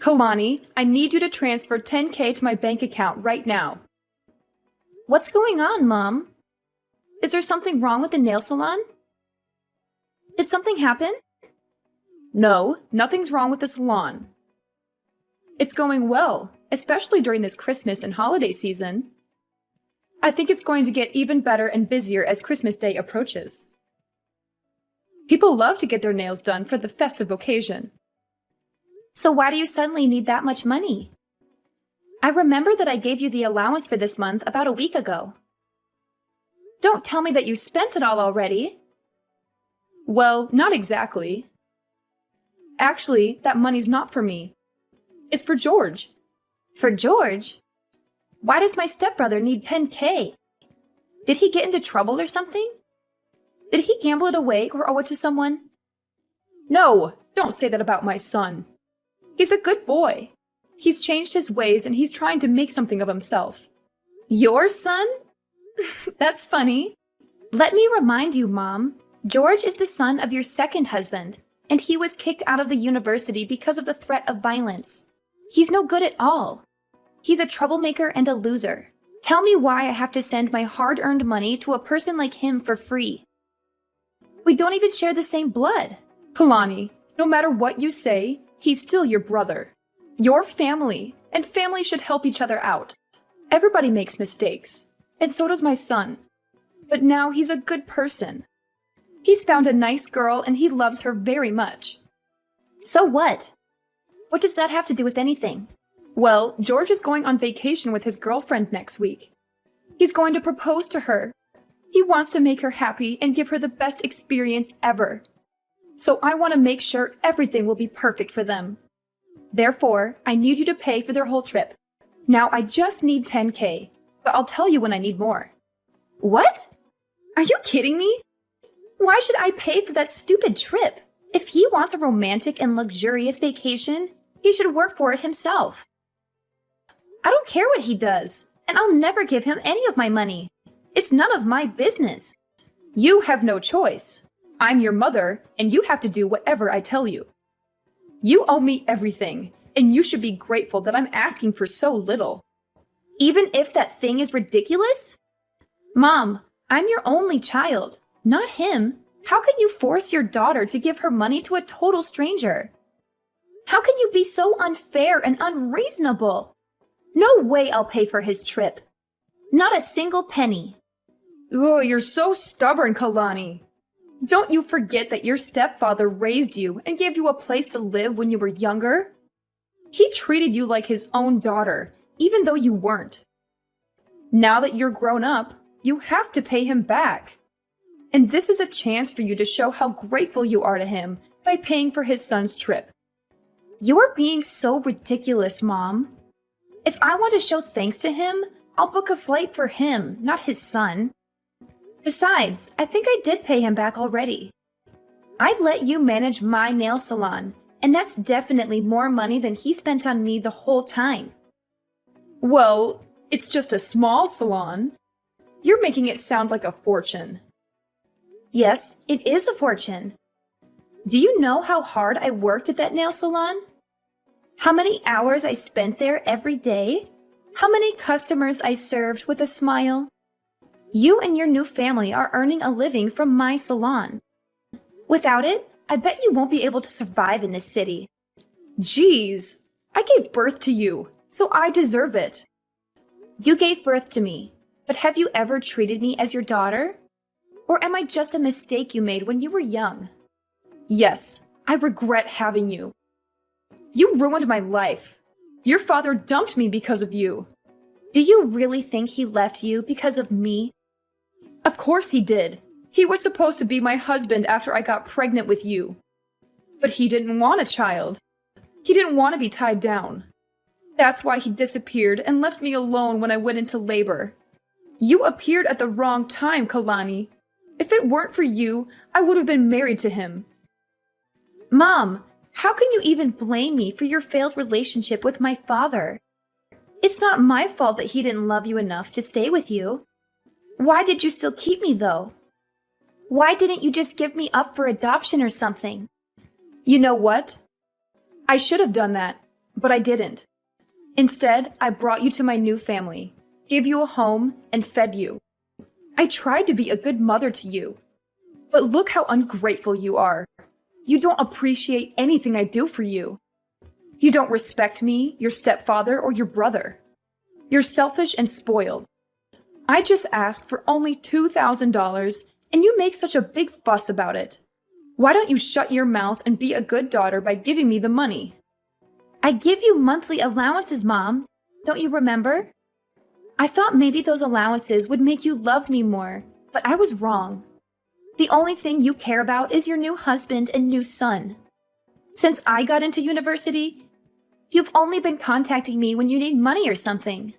Kalani, I need you to transfer 10K to my bank account right now. What's going on, Mom? Is there something wrong with the nail salon? Did something happen? No, nothing's wrong with the salon. It's going well, especially during this Christmas and holiday season. I think it's going to get even better and busier as Christmas Day approaches. People love to get their nails done for the festive occasion. So why do you suddenly need that much money? I remember that I gave you the allowance for this month about a week ago. Don't tell me that you spent it all already. Well, not exactly. Actually, that money's not for me. It's for George. For George? Why does my stepbrother need 10K? Did he get into trouble or something? Did he gamble it away or owe it to someone? No, don't say that about my son. He's a good boy. He's changed his ways and he's trying to make something of himself. Your son? That's funny. Let me remind you, Mom. George is the son of your second husband, and he was kicked out of the university because of the threat of violence. He's no good at all. He's a troublemaker and a loser. Tell me why I have to send my hard-earned money to a person like him for free. We don't even share the same blood. Kalani, no matter what you say, he's still your brother. Your family, and family should help each other out. Everybody makes mistakes, and so does my son. But now he's a good person. He's found a nice girl and he loves her very much. So what? What does that have to do with anything? Well, George is going on vacation with his girlfriend next week. He's going to propose to her. He wants to make her happy and give her the best experience ever. So I want to make sure everything will be perfect for them. Therefore, I need you to pay for their whole trip. Now I just need 10K, but I'll tell you when I need more. What? Are you kidding me? Why should I pay for that stupid trip? If he wants a romantic and luxurious vacation, he should work for it himself. I don't care what he does, and I'll never give him any of my money. It's none of my business. You have no choice. I'm your mother, and you have to do whatever I tell you. You owe me everything, and you should be grateful that I'm asking for so little. Even if that thing is ridiculous? Mom, I'm your only child, not him. How can you force your daughter to give her money to a total stranger? How can you be so unfair and unreasonable? No way I'll pay for his trip. Not a single penny. Oh, you're so stubborn, Kalani. Don't you forget that your stepfather raised you and gave you a place to live when you were younger? He treated you like his own daughter, even though you weren't. Now that you're grown up, you have to pay him back. And this is a chance for you to show how grateful you are to him by paying for his son's trip. You're being so ridiculous, Mom. If I want to show thanks to him, I'll book a flight for him, not his son. Besides, I think I did pay him back already. I'd let you manage my nail salon, and that's definitely more money than he spent on me the whole time. Well, it's just a small salon. You're making it sound like a fortune. Yes, it is a fortune. Do you know how hard I worked at that nail salon? How many hours I spent there every day? How many customers I served with a smile? You and your new family are earning a living from my salon. Without it, I bet you won't be able to survive in this city. Jeez, I gave birth to you, so I deserve it. You gave birth to me, but have you ever treated me as your daughter? Or am I just a mistake you made when you were young? Yes, I regret having you. You ruined my life. Your father dumped me because of you. Do you really think he left you because of me? Of course he did. He was supposed to be my husband after I got pregnant with you. But he didn't want a child. He didn't want to be tied down. That's why he disappeared and left me alone when I went into labor. You appeared at the wrong time, Kalani. If it weren't for you, I would have been married to him. Mom, how can you even blame me for your failed relationship with my father? It's not my fault that he didn't love you enough to stay with you. Why did you still keep me, though? Why didn't you just give me up for adoption or something? You know what? I should have done that, But I didn't. Instead, I brought you to my new family, gave you a home, and fed you. I tried to be a good mother to you. But look how ungrateful you are. You don't appreciate anything I do for you. You don't respect me, your stepfather, or your brother. You're selfish and spoiled. I just asked for only $2,000, and you make such a big fuss about it. Why don't you shut your mouth and be a good daughter by giving me the money? I give you monthly allowances, Mom. Don't you remember? I thought maybe those allowances would make you love me more, but I was wrong. The only thing you care about is your new husband and new son. Since I got into university, you've only been contacting me when you need money or something.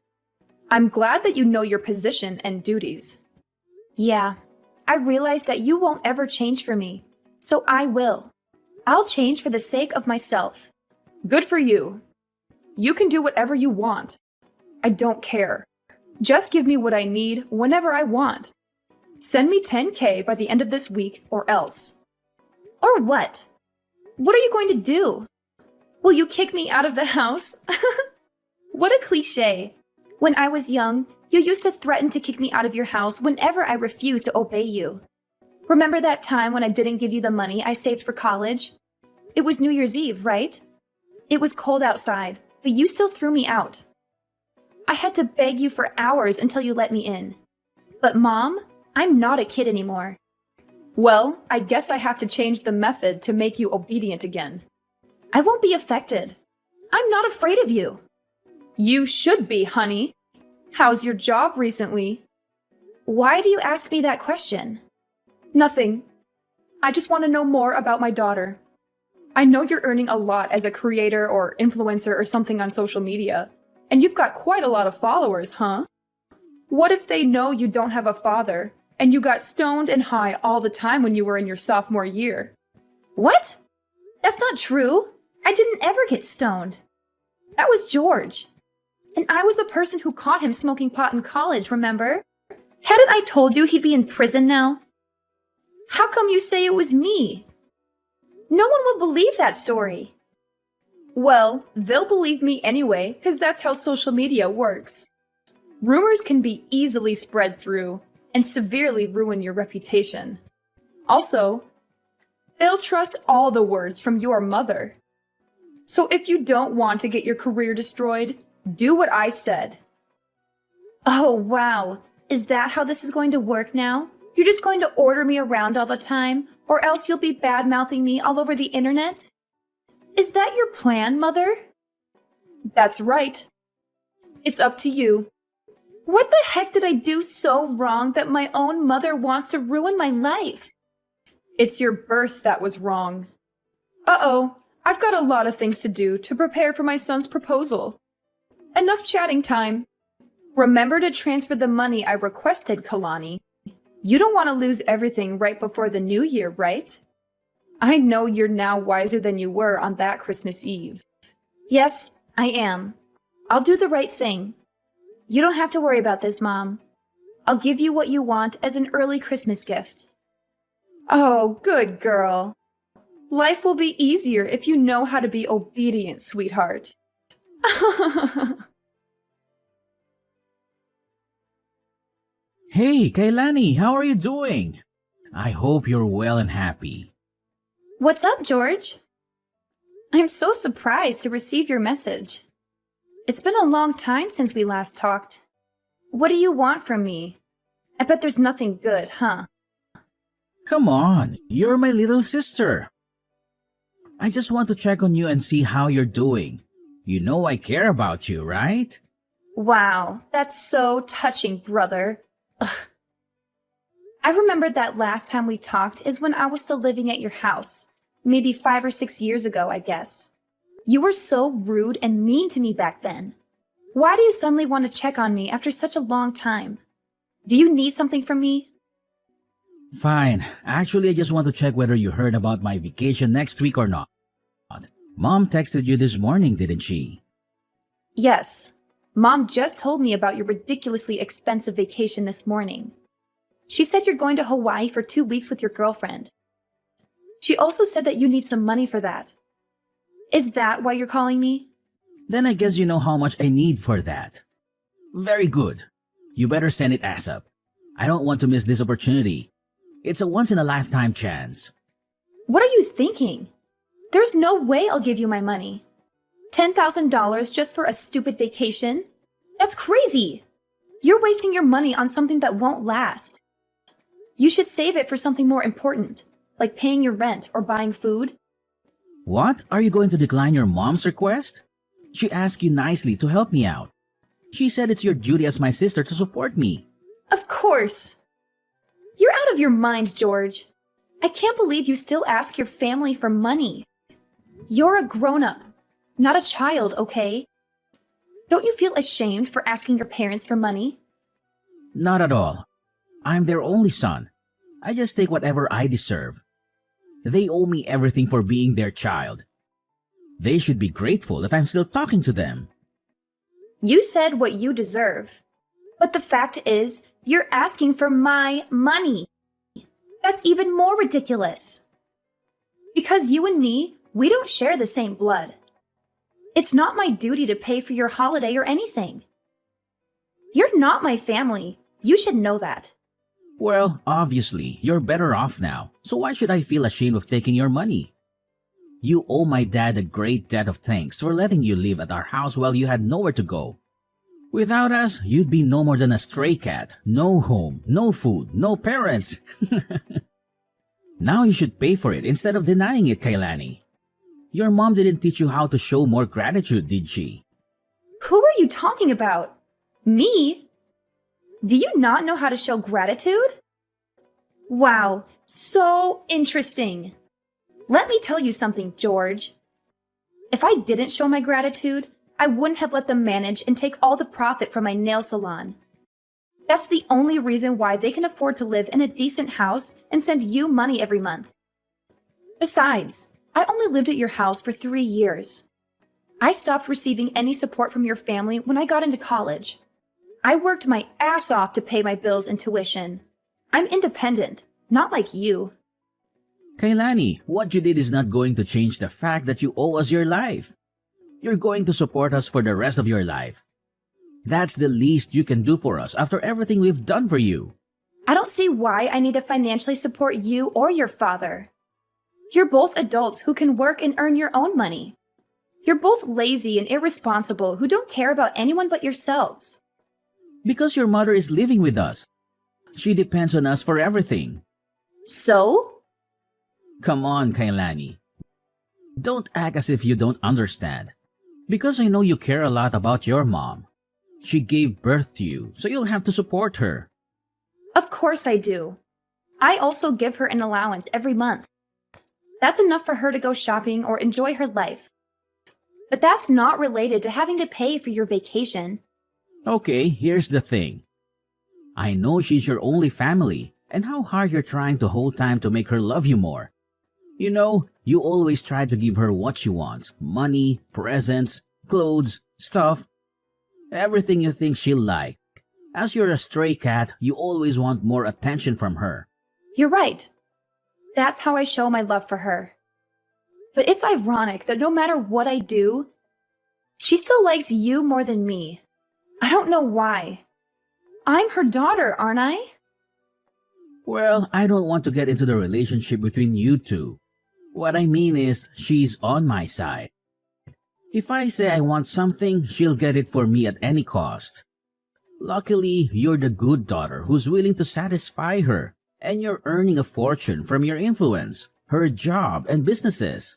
I'm glad that you know your position and duties. Yeah, I realize that you won't ever change for me, so I will. I'll change for the sake of myself. Good for you. You can do whatever you want. I don't care. Just give me what I need whenever I want. Send me $10,000 by the end of this week or else. Or what? What are you going to do? Will you kick me out of the house? What a cliche. When I was young, you used to threaten to kick me out of your house whenever I refused to obey you. Remember that time when I didn't give you the money I saved for college? It was New Year's Eve, right? It was cold outside, but you still threw me out. I had to beg you for hours until you let me in. But Mom, I'm not a kid anymore. Well, I guess I have to change the method to make you obedient again. I won't be affected. I'm not afraid of you. You should be, honey. How's your job recently? Why do you ask me that question? Nothing. I just want to know more about my daughter. I know you're earning a lot as a creator or influencer or something on social media, and you've got quite a lot of followers, huh? What if they know you don't have a father, and you got stoned and high all the time when you were in your sophomore year? What? That's not true. I didn't ever get stoned. That was George. And I was the person who caught him smoking pot in college, remember? Hadn't I told you he'd be in prison now? How come you say it was me? No one will believe that story. Well, they'll believe me anyway, because that's how social media works. Rumors can be easily spread through and severely ruin your reputation. Also, they'll trust all the words from your mother. So if you don't want to get your career destroyed, do what I said. Oh, wow. Is that how this is going to work now? You're just going to order me around all the time, or else you'll be bad-mouthing me all over the internet? Is that your plan, Mother? That's right. It's up to you. What the heck did I do so wrong that my own mother wants to ruin my life? It's your birth that was wrong. Uh-oh, I've got a lot of things to do to prepare for my son's proposal. Enough chatting time. Remember to transfer the money I requested, Kalani. You don't want to lose everything right before the new year, right? I know you're now wiser than you were on that Christmas Eve. Yes, I am. I'll do the right thing. You don't have to worry about this, Mom. I'll give you what you want as an early Christmas gift. Oh, good girl. Life will be easier if you know how to be obedient, sweetheart. Hey, Kailani, how are you doing? I hope you're well and happy. What's up, George? I'm so surprised to receive your message. It's been a long time since we last talked. What do you want from me? I bet there's nothing good, huh? Come on, you're my little sister. I just want to check on you and see how you're doing. You know I care about you, right? Wow, that's so touching, brother. Ugh. I remembered that last time we talked is when I was still living at your house. Maybe 5 or 6 years ago, I guess. You were so rude and mean to me back then. Why do you suddenly want to check on me after such a long time? Do you need something from me? Fine. Actually, I just want to check whether you heard about my vacation next week or not. Mom texted you this morning, didn't she? Yes. Mom just told me about your ridiculously expensive vacation this morning. She said you're going to Hawaii for 2 weeks with your girlfriend. She also said that you need some money for that. Is that why you're calling me? Then I guess you know how much I need for that. Very good. You better send it ASAP. I don't want to miss this opportunity. It's a once-in-a-lifetime chance. What are you thinking? There's no way I'll give you my money. $10,000 just for a stupid vacation? That's crazy! You're wasting your money on something that won't last. You should save it for something more important, like paying your rent or buying food. What? Are you going to decline your mom's request? She asked you nicely to help me out. She said it's your duty as my sister to support me. Of course! You're out of your mind, George. I can't believe you still ask your family for money. You're a grown-up, not a child, okay? Don't you feel ashamed for asking your parents for money? Not at all. I'm their only son. I just take whatever I deserve. They owe me everything for being their child. They should be grateful that I'm still talking to them. You said what you deserve. But the fact is, you're asking for my money. That's even more ridiculous. Because you and me, we don't share the same blood. It's not my duty to pay for your holiday or anything. You're not my family. You should know that. Well, obviously, you're better off now, so why should I feel ashamed of taking your money? You owe my dad a great debt of thanks for letting you live at our house while you had nowhere to go. Without us, you'd be no more than a stray cat. No home, no food, no parents. Now you should pay for it instead of denying it, Kailani. Your mom didn't teach you how to show more gratitude, did she? Who are you talking about? Me? Do you not know how to show gratitude? Wow, so interesting. Let me tell you something, George. If I didn't show my gratitude, I wouldn't have let them manage and take all the profit from my nail salon. That's the only reason why they can afford to live in a decent house and send you money every month. Besides, I only lived at your house for 3 years. I stopped receiving any support from your family when I got into college. I worked my ass off to pay my bills and tuition. I'm independent, not like you. Kailani, what you did is not going to change the fact that you owe us your life. You're going to support us for the rest of your life. That's the least you can do for us after everything we've done for you. I don't see why I need to financially support you or your father. You're both adults who can work and earn your own money. You're both lazy and irresponsible who don't care about anyone but yourselves. Because your mother is living with us. She depends on us for everything. So? Come on, Kailani. Don't act as if you don't understand. Because I know you care a lot about your mom. She gave birth to you, so you'll have to support her. Of course I do. I also give her an allowance every month. That's enough for her to go shopping or enjoy her life. But that's not related to having to pay for your vacation. Okay, here's the thing. I know she's your only family, and how hard you're trying to hold time to make her love you more. You know, you always try to give her what she wants. Money, presents, clothes, stuff. Everything you think she'll like. As you're a stray cat, you always want more attention from her. You're right. That's how I show my love for her. But it's ironic that no matter what I do, she still likes you more than me. I don't know why. I'm her daughter, aren't I? Well, I don't want to get into the relationship between you two. What I mean is, she's on my side. If I say I want something, she'll get it for me at any cost. Luckily, you're the good daughter who's willing to satisfy her, and you're earning a fortune from your influence, her job, and businesses.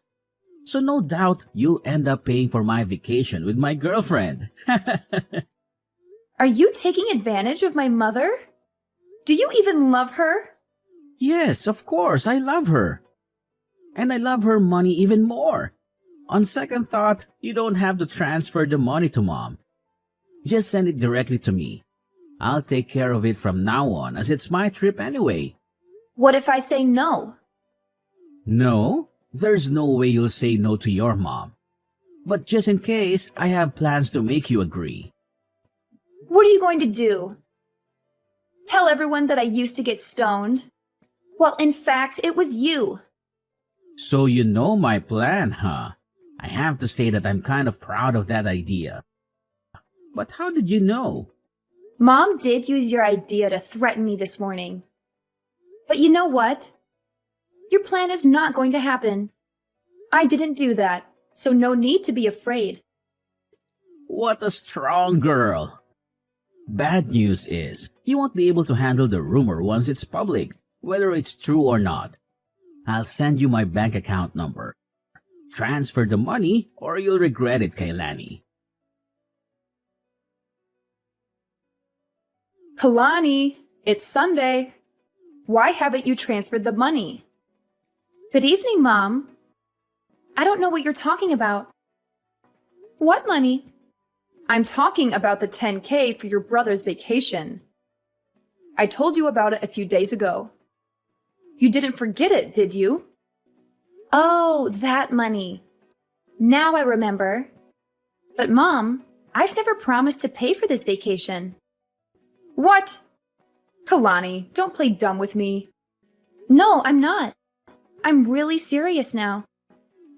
So no doubt you'll end up paying for my vacation with my girlfriend. Are you taking advantage of my mother? Do you even love her? Yes, of course, I love her. And I love her money even more. On second thought, you don't have to transfer the money to mom. Just send it directly to me. I'll take care of it from now on as it's my trip anyway. What if I say no? No, there's no way you'll say no to your mom. But just in case, I have plans to make you agree. What are you going to do? Tell everyone that I used to get stoned? Well, in fact, it was you. So you know my plan, huh? I have to say that I'm kind of proud of that idea. But how did you know? Mom did use your idea to threaten me this morning. But you know what? Your plan is not going to happen. I didn't do that, so no need to be afraid. What a strong girl! Bad news is, you won't be able to handle the rumor once it's public, whether it's true or not. I'll send you my bank account number. Transfer the money or you'll regret it, Kailani. Kalani, it's Sunday. Why haven't you transferred the money? Good evening, Mom. I don't know what you're talking about. What money? I'm talking about the 10K for your brother's vacation. I told you about it a few days ago. You didn't forget it, did you? Oh, that money. Now I remember. But Mom, I've never promised to pay for this vacation. What? Kalani, don't play dumb with me. No, I'm not. I'm really serious now.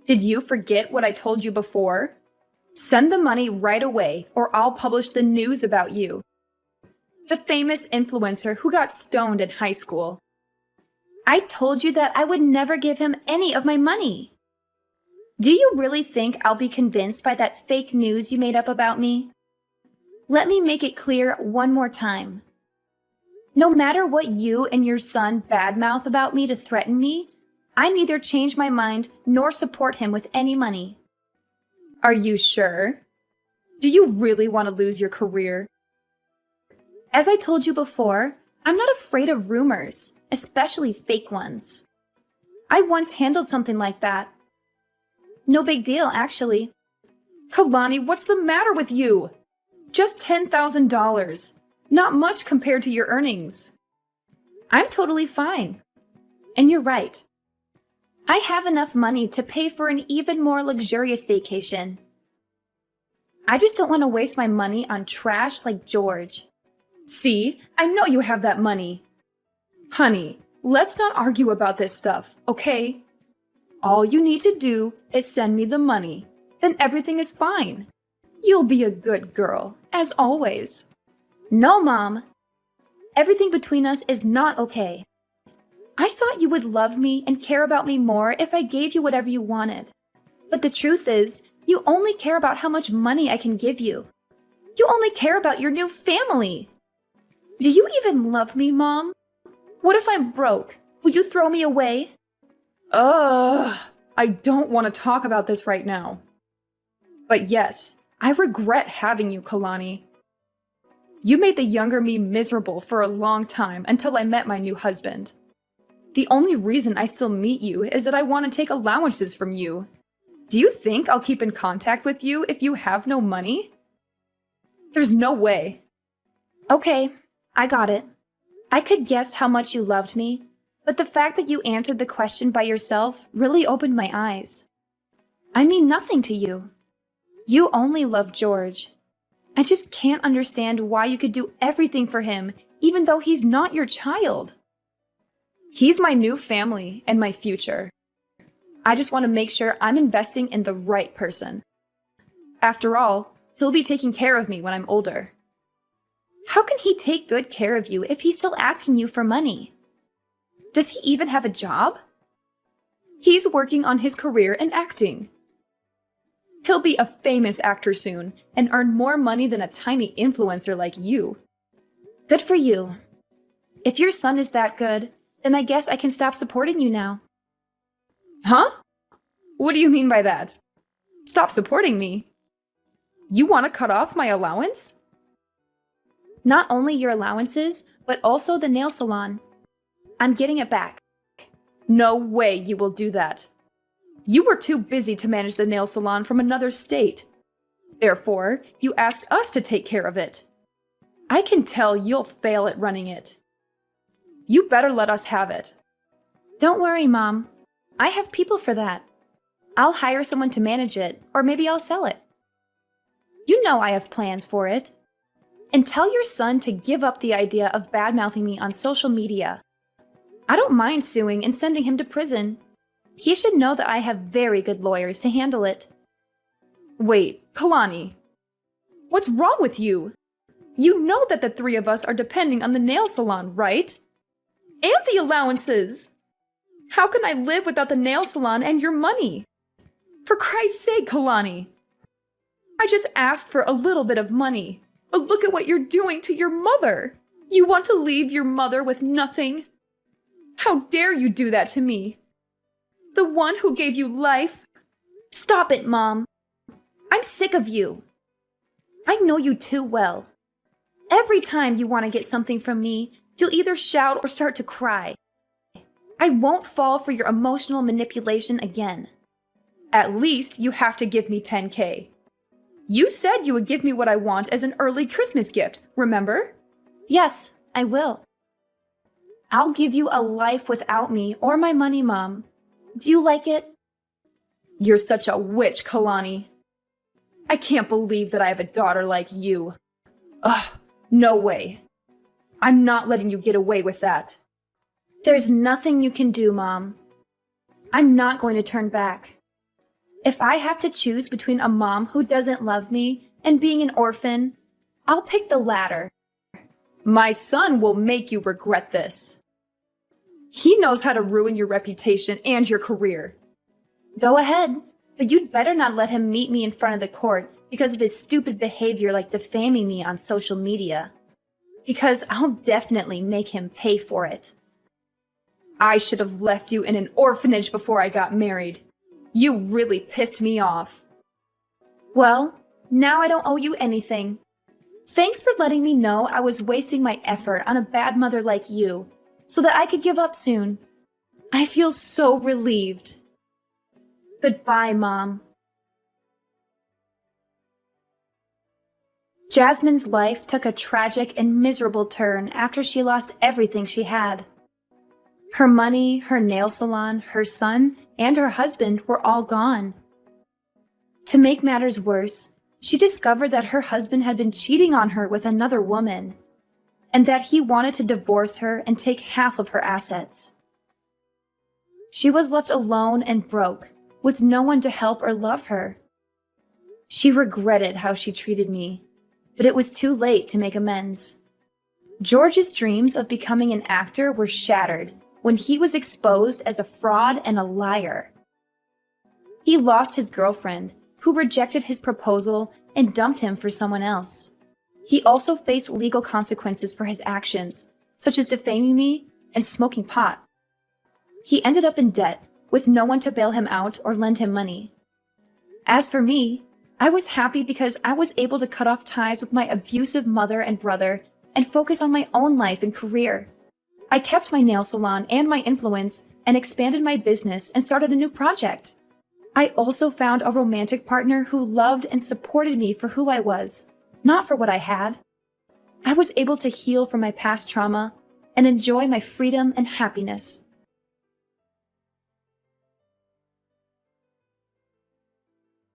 Did you forget what I told you before? Send the money right away or I'll publish the news about you. The famous influencer who got stoned in high school. I told you that I would never give him any of my money. Do you really think I'll be convinced by that fake news you made up about me? Let me make it clear one more time. No matter what you and your son badmouth about me to threaten me, I neither change my mind nor support him with any money. Are you sure? Do you really want to lose your career? As I told you before, I'm not afraid of rumors, especially fake ones. I once handled something like that. No big deal, actually. Kalani, what's the matter with you? Just $10,000. Not much compared to your earnings. I'm totally fine. And you're right. I have enough money to pay for an even more luxurious vacation. I just don't want to waste my money on trash like George. See, I know you have that money. Honey, let's not argue about this stuff, okay? All you need to do is send me the money. Then everything is fine. You'll be a good girl, as always. No, Mom. Everything between us is not okay. I thought you would love me and care about me more if I gave you whatever you wanted. But the truth is, you only care about how much money I can give you. You only care about your new family. Do you even love me, Mom? What if I'm broke? Will you throw me away? I don't want to talk about this right now. But yes, I regret having you, Kalani. You made the younger me miserable for a long time until I met my new husband. The only reason I still meet you is that I want to take allowances from you. Do you think I'll keep in contact with you if you have no money? There's no way. Okay, I got it. I could guess how much you loved me, but the fact that you answered the question by yourself really opened my eyes. I mean nothing to you. You only love George. I just can't understand why you could do everything for him, even though he's not your child. He's my new family and my future. I just want to make sure I'm investing in the right person. After all, he'll be taking care of me when I'm older. How can he take good care of you if he's still asking you for money? Does he even have a job? He's working on his career in acting. He'll be a famous actor soon and earn more money than a tiny influencer like you. Good for you. If your son is that good, then I guess I can stop supporting you now. Huh? What do you mean by that? Stop supporting me? You want to cut off my allowance? Not only your allowances, but also the nail salon. I'm getting it back. No way you will do that. You were too busy to manage the nail salon from another state. Therefore, you asked us to take care of it. I can tell you'll fail at running it. You better let us have it. Don't worry, Mom. I have people for that. I'll hire someone to manage it, or maybe I'll sell it. You know I have plans for it. And tell your son to give up the idea of badmouthing me on social media. I don't mind suing and sending him to prison. He should know that I have very good lawyers to handle it. Wait, Kalani. What's wrong with you? You know that the three of us are depending on the nail salon, right? And the allowances! How can I live without the nail salon and your money? For Christ's sake, Kalani! I just asked for a little bit of money, but look at what you're doing to your mother! You want to leave your mother with nothing? How dare you do that to me? The one who gave you life? Stop it, Mom. I'm sick of you. I know you too well. Every time you want to get something from me, you'll either shout or start to cry. I won't fall for your emotional manipulation again. At least you have to give me 10K. You said you would give me what I want as an early Christmas gift, remember? Yes, I will. I'll give you a life without me or my money, Mom. Do you like it? You're such a witch, Kalani. I can't believe that I have a daughter like you. Ugh, no way. I'm not letting you get away with that. There's nothing you can do, Mom. I'm not going to turn back. If I have to choose between a mom who doesn't love me and being an orphan, I'll pick the latter. My son will make you regret this. He knows how to ruin your reputation and your career. Go ahead, but you'd better not let him meet me in front of the court because of his stupid behavior like defaming me on social media. Because I'll definitely make him pay for it. I should have left you in an orphanage before I got married. You really pissed me off. Well, now I don't owe you anything. Thanks for letting me know I was wasting my effort on a bad mother like you, so that I could give up soon. I feel so relieved. Goodbye, Mom. Jasmine's life took a tragic and miserable turn after she lost everything she had. Her money, her nail salon, her son, and her husband were all gone. To make matters worse, she discovered that her husband had been cheating on her with another woman, and that he wanted to divorce her and take half of her assets. She was left alone and broke, with no one to help or love her. She regretted how she treated me, but it was too late to make amends. George's dreams of becoming an actor were shattered when he was exposed as a fraud and a liar. He lost his girlfriend, who rejected his proposal and dumped him for someone else. He also faced legal consequences for his actions, such as defaming me and smoking pot. He ended up in debt, with no one to bail him out or lend him money. As for me, I was happy because I was able to cut off ties with my abusive mother and brother and focus on my own life and career. I kept my nail salon and my influence and expanded my business and started a new project. I also found a romantic partner who loved and supported me for who I was, not for what I had. I was able to heal from my past trauma and enjoy my freedom and happiness.